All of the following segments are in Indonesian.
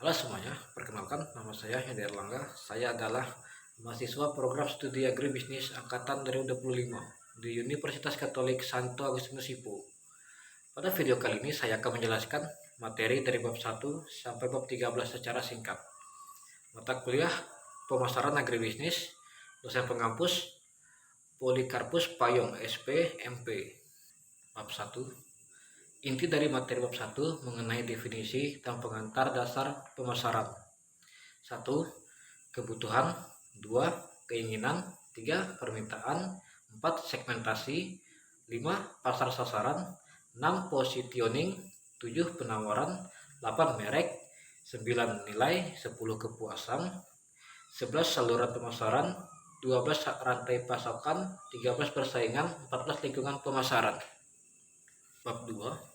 Halo semuanya, perkenalkan nama saya Hedi Erlangga. Saya adalah mahasiswa program studi agribisnis angkatan 2025 di Universitas Katolik Santo Agustinus Hippo. Pada video kali ini saya akan menjelaskan materi dari bab 1 sampai bab 13 secara singkat. Mata kuliah Pemasaran Agribisnis, dosen pengampus Polikarpus Payong, SP, MP. Bab 1. Inti dari materi bab 1 mengenai definisi dan pengantar dasar pemasaran. 1. Kebutuhan. 2. Keinginan. 3. Permintaan. 4. Segmentasi. 5. Pasar sasaran. 6. Positioning. 7. Penawaran. 8. Merek. 9. Nilai. 10. Kepuasan. 11. Saluran pemasaran. 12. Rantai pasokan. 13. Persaingan. 14. Lingkungan pemasaran. Bab 2.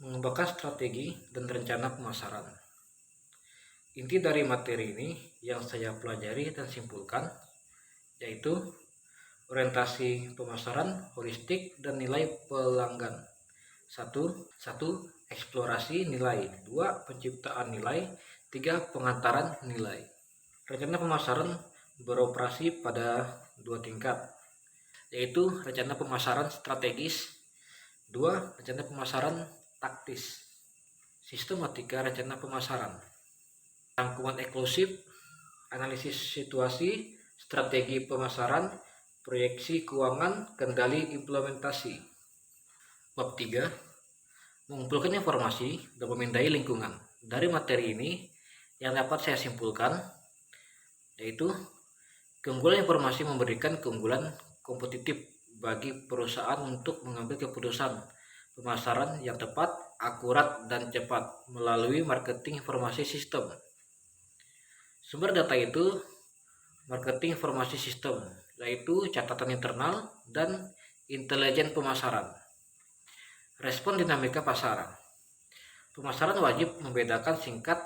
Mengembangkan strategi dan rencana pemasaran. Inti dari materi ini yang saya pelajari dan simpulkan yaitu orientasi pemasaran holistik dan nilai pelanggan. 1. Eksplorasi nilai. 2. Penciptaan nilai. 3. Pengantaran nilai. Rencana pemasaran beroperasi pada 2 tingkat, yaitu rencana pemasaran strategis. 2. Rencana pemasaran taktis. Sistematika rencana pemasaran. Rangkuman eksklusif, analisis situasi, strategi pemasaran, proyeksi keuangan, kendali implementasi. Bab 3. Mengumpulkan informasi dan memindai lingkungan. Dari materi ini yang dapat saya simpulkan yaitu keunggulan informasi memberikan keunggulan kompetitif bagi perusahaan untuk mengambil keputusan pemasaran yang tepat, akurat, dan cepat melalui marketing informasi sistem. Sumber data itu marketing informasi sistem, yaitu catatan internal dan intelijen pemasaran. Respon dinamika pasaran. Pemasaran wajib membedakan singkat,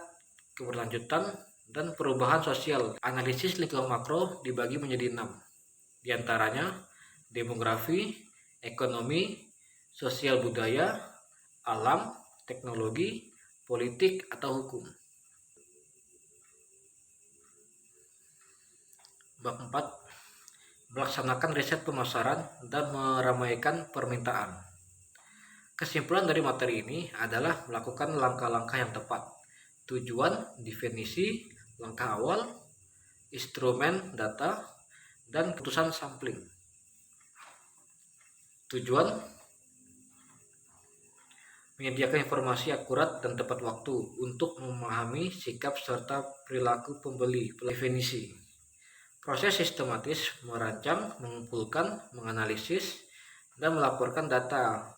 keberlanjutan, dan perubahan sosial. Analisis lingkungan makro dibagi menjadi 6, diantaranya demografi, ekonomi, sosial budaya, alam, teknologi, politik, atau hukum. Bab 4. Melaksanakan riset pemasaran dan meramaikan permintaan. Kesimpulan dari materi ini adalah melakukan langkah-langkah yang tepat. Tujuan, definisi, langkah awal, instrumen data, dan keputusan sampling. Tujuan menyediakan informasi akurat dan tepat waktu untuk memahami sikap serta perilaku pembeli. Definisi. Proses sistematis merancang, mengumpulkan, menganalisis, dan melaporkan data.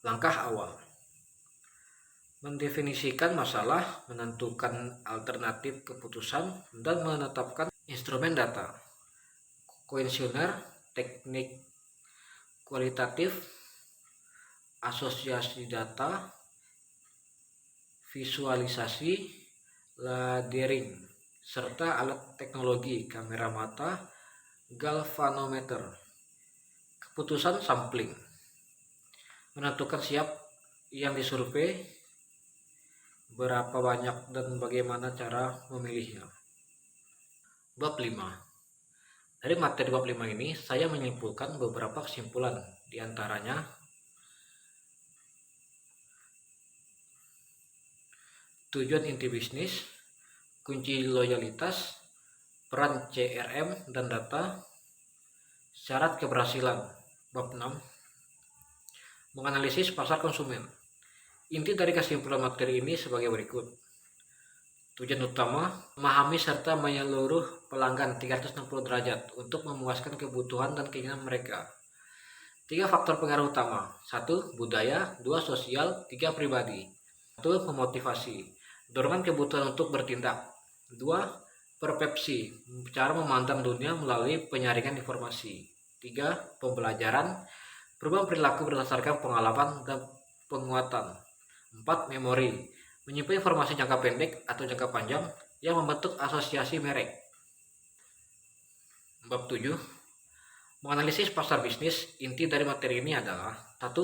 Langkah awal. Mendefinisikan masalah, menentukan alternatif keputusan, dan menetapkan instrumen data. Kuesioner, teknik kualitatif, asosiasi data, visualisasi, layering, serta alat teknologi, kamera mata, galvanometer. Keputusan sampling. Menentukan siapa yang disurvei, berapa banyak dan bagaimana cara memilihnya. Bab 5. Dari materi bab 5 ini saya menyimpulkan beberapa kesimpulan, diantaranya tujuan inti bisnis, kunci loyalitas, peran CRM dan data, syarat keberhasilan. Bab 6. Menganalisis pasar konsumen. Inti dari kesimpulan materi ini sebagai berikut. Tujuan utama, memahami serta menyeluruh pelanggan 360 derajat untuk memuaskan kebutuhan dan keinginan mereka. 3 faktor pengaruh utama. 1. Budaya. 2. Sosial. 3. Pribadi. 1. Memotivasi. Dorongan kebutuhan untuk bertindak. 2. Persepsi. Cara memandang dunia melalui penyaringan informasi. 3. Pembelajaran. Perubahan perilaku berdasarkan pengalaman dan penguatan. 4. Memori. Menyimpan informasi jangka pendek atau jangka panjang yang membentuk asosiasi merek. Bab 7. Menganalisis pasar bisnis. Inti dari materi ini adalah 1.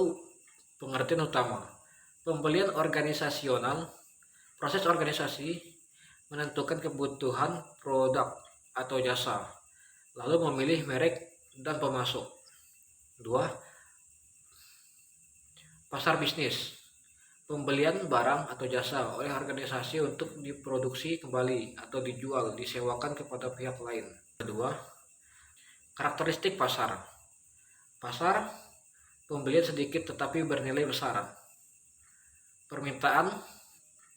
Pengertian utama, pembelian organisasional, Proses organisasi menentukan kebutuhan produk atau jasa, lalu memilih merek dan pemasok. 2. Pasar bisnis. Pembelian barang atau jasa oleh organisasi untuk diproduksi kembali atau dijual, disewakan kepada pihak lain. Kedua, karakteristik pasar. Pasar, pembelian sedikit tetapi bernilai besar. Permintaan,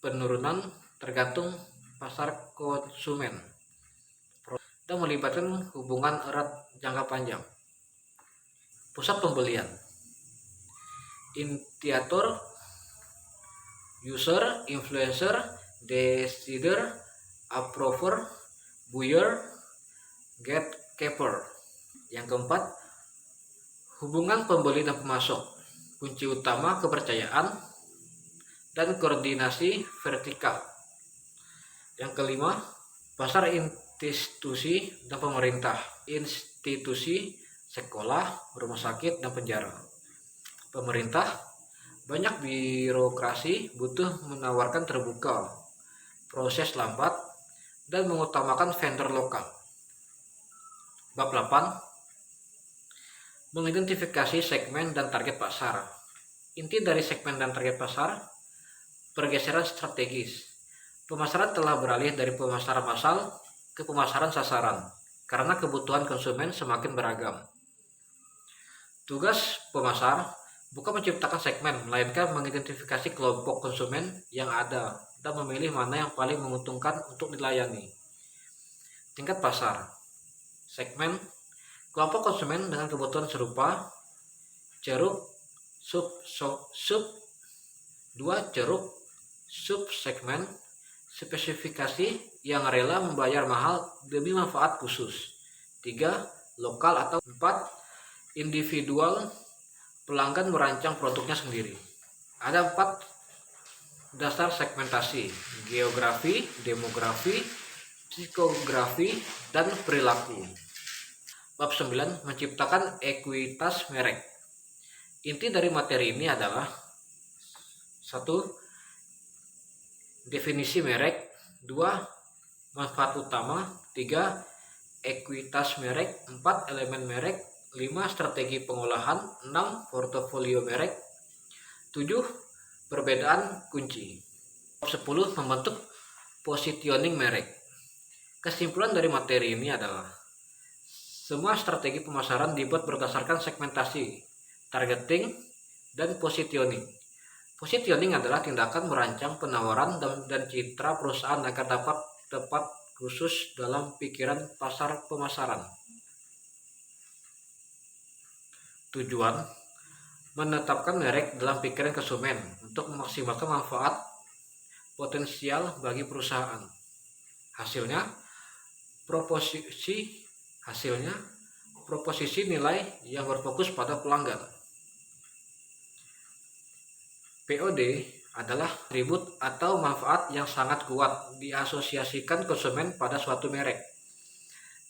penurunan tergantung pasar konsumen. Dan melibatkan hubungan erat jangka panjang. Pusat pembelian. Initiator, user, influencer, decider, approver, buyer, gatekeeper. Yang keempat, hubungan pembeli dan pemasok. Kunci utama kepercayaan dan koordinasi vertikal. Yang kelima, pasar institusi dan pemerintah. Institusi, sekolah, rumah sakit, dan penjara. Pemerintah, banyak birokrasi, butuh menawarkan terbuka, proses lambat, dan mengutamakan vendor lokal. Bab 8. Mengidentifikasi segmen dan target pasar. Inti dari segmen dan target pasar, pergeseran strategis. Pemasaran telah beralih dari pemasaran massal ke pemasaran sasaran, karena kebutuhan konsumen semakin beragam. Tugas pemasar bukan menciptakan segmen, melainkan mengidentifikasi kelompok konsumen yang ada dan memilih mana yang paling menguntungkan untuk dilayani. Tingkat pasar. Segmen, kelompok konsumen dengan kebutuhan serupa. Ceruk, sub. 2. Ceruk, subsegmen, spesifikasi yang rela membayar mahal demi manfaat khusus. 3. Lokal atau 4. Individual, pelanggan merancang produknya sendiri. Ada 4 dasar segmentasi: geografi, demografi, psikografi, dan perilaku. Bab 9. Menciptakan ekuitas merek. Inti dari materi ini adalah 1. Definisi merek. 2. Manfaat utama. 3. Ekuitas merek. 4. Elemen merek. 5. Strategi pengolahan. 6. Portofolio merek. 7. Perbedaan kunci. 10. Membentuk positioning merek. Kesimpulan dari materi ini adalah semua strategi pemasaran dibuat berdasarkan segmentasi, targeting, dan positioning. Positioning adalah tindakan merancang penawaran dan citra perusahaan agar dapat tepat khusus dalam pikiran pasar pemasaran. Tujuan, menetapkan merek dalam pikiran konsumen untuk memaksimalkan manfaat potensial bagi perusahaan. Hasilnya, proposisi nilai yang berfokus pada pelanggan. POD adalah atribut atau manfaat yang sangat kuat diasosiasikan konsumen pada suatu merek.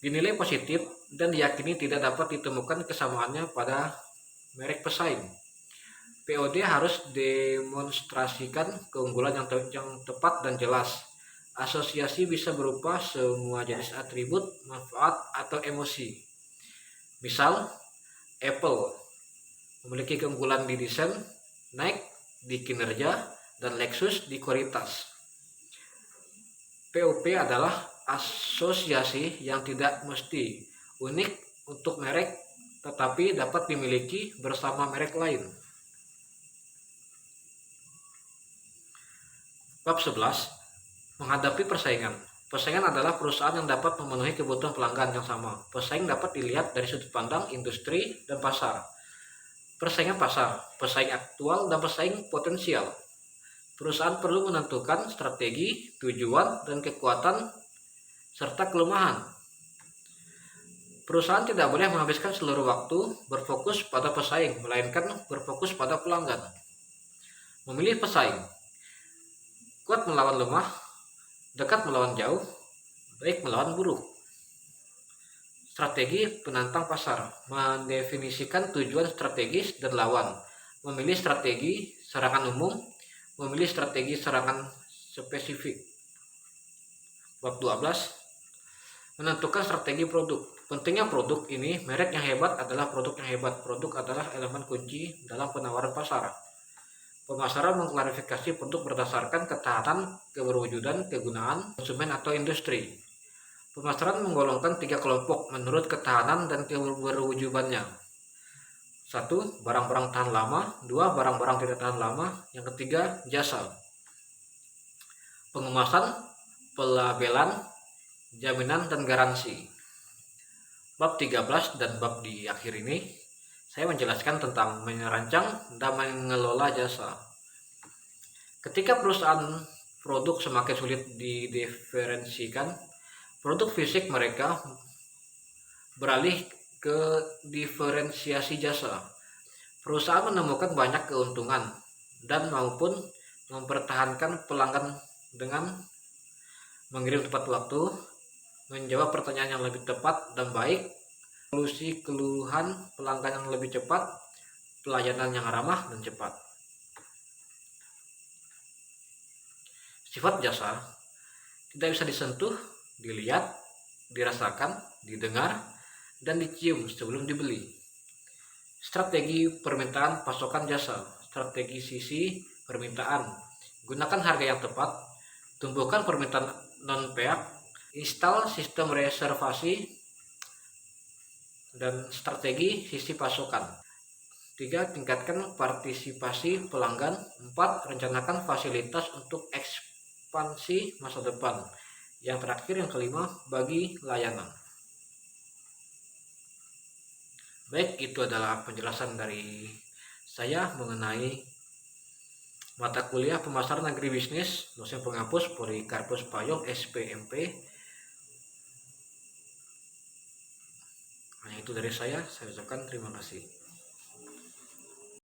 Dinilai positif dan diyakini tidak dapat ditemukan kesamaannya pada merek pesaing. POD harus demonstrasikan keunggulan yang tepat dan jelas. Asosiasi bisa berupa semua jenis atribut, manfaat, atau emosi. Misal, Apple memiliki keunggulan di desain, Nike di kinerja, dan Lexus di kualitas. POP adalah asosiasi yang tidak mesti unik untuk merek, tetapi dapat dimiliki bersama merek lain. Bab 11. Menghadapi persaingan. Persaingan adalah perusahaan yang dapat memenuhi kebutuhan pelanggan yang sama. Persaing dapat dilihat dari sudut pandang industri dan pasar. Persaingan pasar, pesaing aktual, dan pesaing potensial. Perusahaan perlu menentukan strategi, tujuan, dan kekuatan serta kelemahan. Perusahaan tidak boleh menghabiskan seluruh waktu berfokus pada pesaing, melainkan berfokus pada pelanggan. Memilih pesaing. Kuat melawan lemah, dekat melawan jauh, baik melawan buruk. Strategi penantang pasar, mendefinisikan tujuan strategis dan lawan, memilih strategi serangan umum, memilih strategi serangan spesifik. Bab 12, menentukan strategi produk. Pentingnya produk ini, merek yang hebat adalah produk yang hebat. Produk adalah elemen kunci dalam penawaran pasar. Pemasaran mengklarifikasi produk berdasarkan ketahanan, keberwujudan, kegunaan, konsumen atau industri. Pemasaran menggolongkan 3 kelompok menurut ketahanan dan keberwujudannya. 1. Barang-barang tahan lama. 2. Barang-barang tidak tahan lama. Yang ketiga, jasa. Pengemasan, pelabelan, jaminan, dan garansi. Bab 13 dan bab di akhir ini saya menjelaskan tentang merancang dan mengelola jasa. Ketika perusahaan produk semakin sulit didiferensikan, produk fisik mereka beralih ke diferensiasi jasa. Perusahaan menemukan banyak keuntungan dan maupun mempertahankan pelanggan dengan mengirim tepat waktu, menjawab pertanyaan yang lebih tepat dan baik, solusi keluhan pelanggan yang lebih cepat, pelayanan yang ramah dan cepat. Sifat jasa tidak bisa disentuh, dilihat, dirasakan, didengar, dan dicium sebelum dibeli. Strategi permintaan pasokan jasa. Strategi sisi permintaan. Gunakan harga yang tepat, tumbuhkan permintaan non-peak, install sistem reservasi, dan strategi sisi pasokan. 3. Tingkatkan partisipasi pelanggan. 4. Rencanakan fasilitas untuk ekspansi masa depan. Yang terakhir, yang kelima, bagi layanan. Baik, itu adalah penjelasan dari saya mengenai mata kuliah pemasaran agribisnis, dosen penghapus Polikarpus Payong, SPMP. Hanya itu dari saya ucapkan terima kasih.